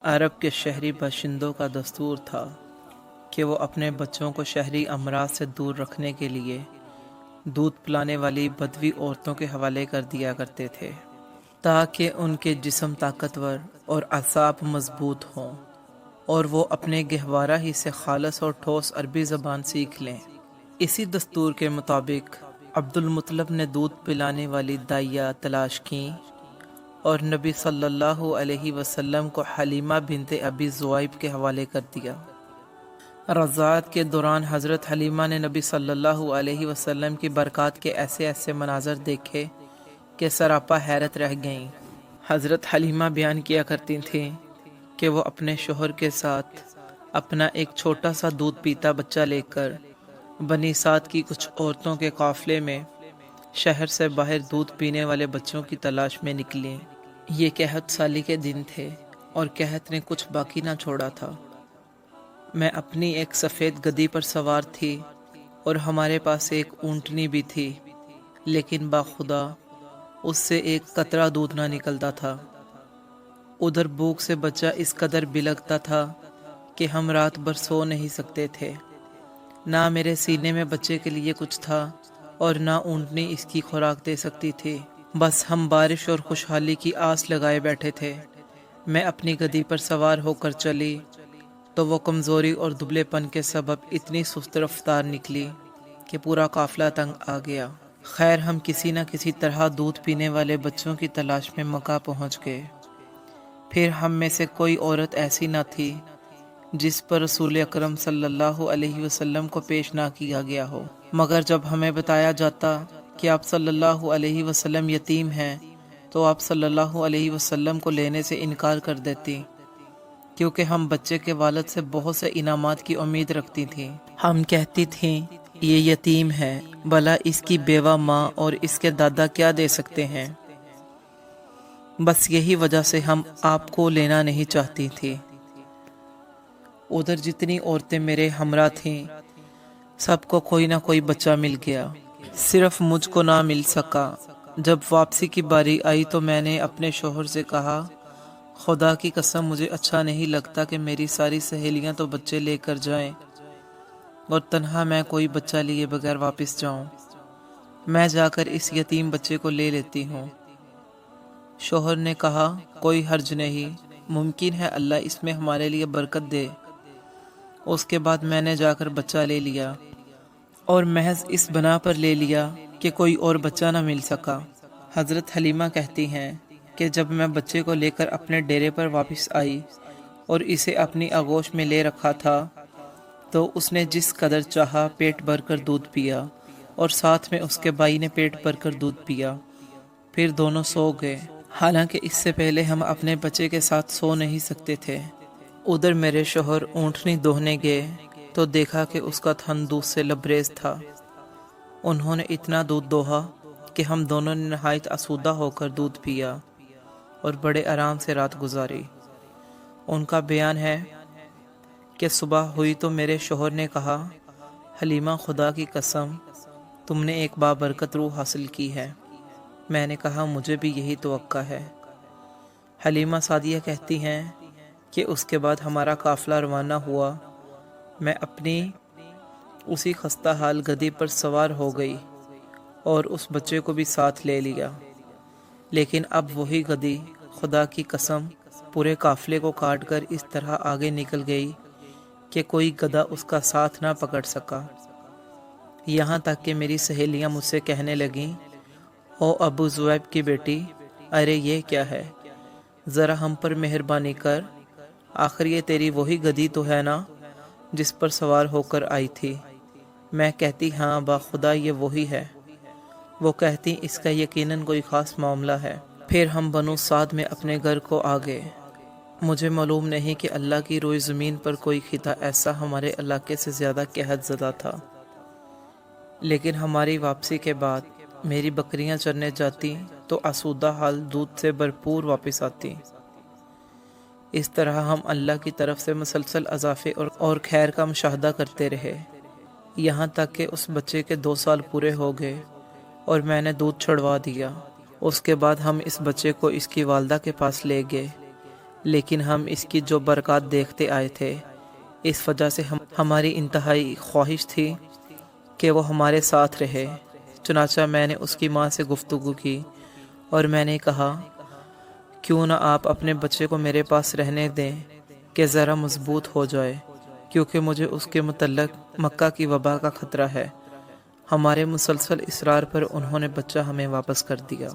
عرب کے شہری باشندوں کا دستور تھا کہ وہ اپنے بچوں کو شہری امراض سے دور رکھنے کے لیے دودھ پلانے والی بدوی عورتوں کے حوالے کر دیا کرتے تھے تاکہ ان کے جسم طاقتور اور اعصاب مضبوط ہوں اور وہ اپنے گہوارہ ہی سے خالص اور ٹھوس عربی زبان سیکھ لیں۔ اسی دستور کے مطابق عبد المطلب نے دودھ پلانے والی دائیا تلاش کیں اور نبی صلی اللہ علیہ وسلم کو حلیمہ بنت ابی زوائب کے حوالے کر دیا۔ رضاعت کے دوران حضرت حلیمہ نے نبی صلی اللہ علیہ وسلم کی برکات کے ایسے ایسے مناظر دیکھے کہ سراپا حیرت رہ گئیں۔ حضرت حلیمہ بیان کیا کرتی تھیں کہ وہ اپنے شوہر کے ساتھ اپنا ایک چھوٹا سا دودھ پیتا بچہ لے کر بنی سعد کی کچھ عورتوں کے قافلے میں شہر سے باہر دودھ پینے والے بچوں کی تلاش میں نکلیں۔ یہ قحط سالی کے دن تھے اور قحط نے کچھ باقی نہ چھوڑا تھا۔ میں اپنی ایک سفید گدی پر سوار تھی اور ہمارے پاس ایک اونٹنی بھی تھی، لیکن باخدا اس سے ایک قطرہ دودھ نہ نکلتا تھا۔ ادھر بھوک سے بچہ اس قدر بلکتا تھا کہ ہم رات بھر سو نہیں سکتے تھے۔ نہ میرے سینے میں بچے کے لیے کچھ تھا اور نہ اونٹنی اس کی خوراک دے سکتی تھی۔ بس ہم بارش اور خوشحالی کی آس لگائے بیٹھے تھے۔ میں اپنی گدی پر سوار ہو کر چلی تو وہ کمزوری اور دبلے پن کے سبب اتنی سست رفتار نکلی کہ پورا قافلہ تنگ آ گیا۔ خیر ہم کسی نہ کسی طرح دودھ پینے والے بچوں کی تلاش میں مکہ پہنچ گئے۔ پھر ہم میں سے کوئی عورت ایسی نہ تھی جس پر رسول اکرم صلی اللہ علیہ وسلم کو پیش نہ کیا گیا ہو، مگر جب ہمیں بتایا جاتا کہ آپ صلی اللہ علیہ وسلم یتیم ہیں تو آپ صلی اللہ علیہ وسلم کو لینے سے انکار کر دیتی، کیونکہ ہم بچے کے والد سے بہت سے انعامات کی امید رکھتی تھیں۔ ہم کہتی تھیں یہ یتیم ہے، بھلا اس کی بیوہ ماں اور اس کے دادا کیا دے سکتے ہیں؟ بس یہی وجہ سے ہم آپ کو لینا نہیں چاہتی تھی۔ ادھر جتنی عورتیں میرے ہمراہ تھیں سب کو کوئی نہ کوئی بچہ مل گیا، صرف مجھ کو نہ مل سکا۔ جب واپسی کی باری آئی تو میں نے اپنے شوہر سے کہا، خدا کی قسم مجھے اچھا نہیں لگتا کہ میری ساری سہیلیاں تو بچے لے کر جائیں اور تنہا میں کوئی بچہ لیے بغیر واپس جاؤں۔ میں جا کر اس یتیم بچے کو لے لیتی ہوں۔ شوہر نے کہا، کوئی حرج نہیں، ممکن ہے اللہ اس میں ہمارے لیے برکت دے۔ اس کے بعد میں نے جا کر بچہ لے لیا اور محض اس بنا پر لے لیا کہ کوئی اور بچہ نہ مل سکا۔ حضرت حلیمہ کہتی ہیں کہ جب میں بچے کو لے کر اپنے ڈیرے پر واپس آئی اور اسے اپنی آغوش میں لے رکھا تھا تو اس نے جس قدر چاہا پیٹ بھر کر دودھ پیا اور ساتھ میں اس کے بھائی نے پیٹ بھر کر دودھ پیا۔ پھر دونوں سو گئے، حالانکہ اس سے پہلے ہم اپنے بچے کے ساتھ سو نہیں سکتے تھے۔ ادھر میرے شوہر اونٹنی دوہنے گئے تو دیکھا کہ اس کا تھن دودھ سے لبریز تھا۔ انہوں نے اتنا دودھ دوہا کہ ہم دونوں نے نہایت آسودہ ہو کر دودھ پیا اور بڑے آرام سے رات گزاری۔ ان کا بیان ہے کہ صبح ہوئی تو میرے شوہر نے کہا، حلیمہ خدا کی قسم تم نے ایک بابرکت روح حاصل کی ہے۔ میں نے کہا مجھے بھی یہی توقع ہے۔ حلیمہ سعدیہ کہتی ہیں کہ اس کے بعد ہمارا قافلہ روانہ ہوا۔ میں اپنی اسی خستہ حال گدی پر سوار ہو گئی اور اس بچے کو بھی ساتھ لے لیا، لیکن اب وہی گدی خدا کی قسم پورے قافلے کو کاٹ کر اس طرح آگے نکل گئی کہ کوئی گدھا اس کا ساتھ نہ پکڑ سکا۔ یہاں تک کہ میری سہیلیاں مجھ سے کہنے لگیں، او ابو زویب کی بیٹی، ارے یہ کیا ہے، ذرا ہم پر مہربانی کر، آخر یہ تیری وہی گدی تو ہے نا جس پر سوار ہو کر آئی تھی؟ میں کہتی ہاں باخدا یہ وہی ہے۔ وہ کہتی اس کا یقیناً کوئی خاص معاملہ ہے۔ پھر ہم بنو سعد میں اپنے گھر کو آ گئے۔ مجھے معلوم نہیں کہ اللہ کی روئی زمین پر کوئی خطہ ایسا ہمارے علاقے سے زیادہ قحط زدہ تھا، لیکن ہماری واپسی کے بعد میری بکریاں چرنے جاتی تو آسودہ حال دودھ سے بھرپور واپس آتی۔ اس طرح ہم اللہ کی طرف سے مسلسل اضافے اور خیر کا مشاہدہ کرتے رہے، یہاں تک کہ اس بچے کے 2 سال پورے ہو گئے اور میں نے دودھ چھڑوا دیا۔ اس کے بعد ہم اس بچے کو اس کی والدہ کے پاس لے گئے لیکن ہم اس کی جو برکات دیکھتے آئے تھے، اس وجہ سے ہماری انتہائی خواہش تھی کہ وہ ہمارے ساتھ رہے۔ چنانچہ میں نے اس کی ماں سے گفتگو کی اور میں نے کہا، کیوں نہ آپ اپنے بچے کو میرے پاس رہنے دیں کہ ذرا مضبوط ہو جائے، کیونکہ مجھے اس کے متعلق مکہ کی وبا کا خطرہ ہے۔ ہمارے مسلسل اصرار پر انہوں نے بچہ ہمیں واپس کر دیا۔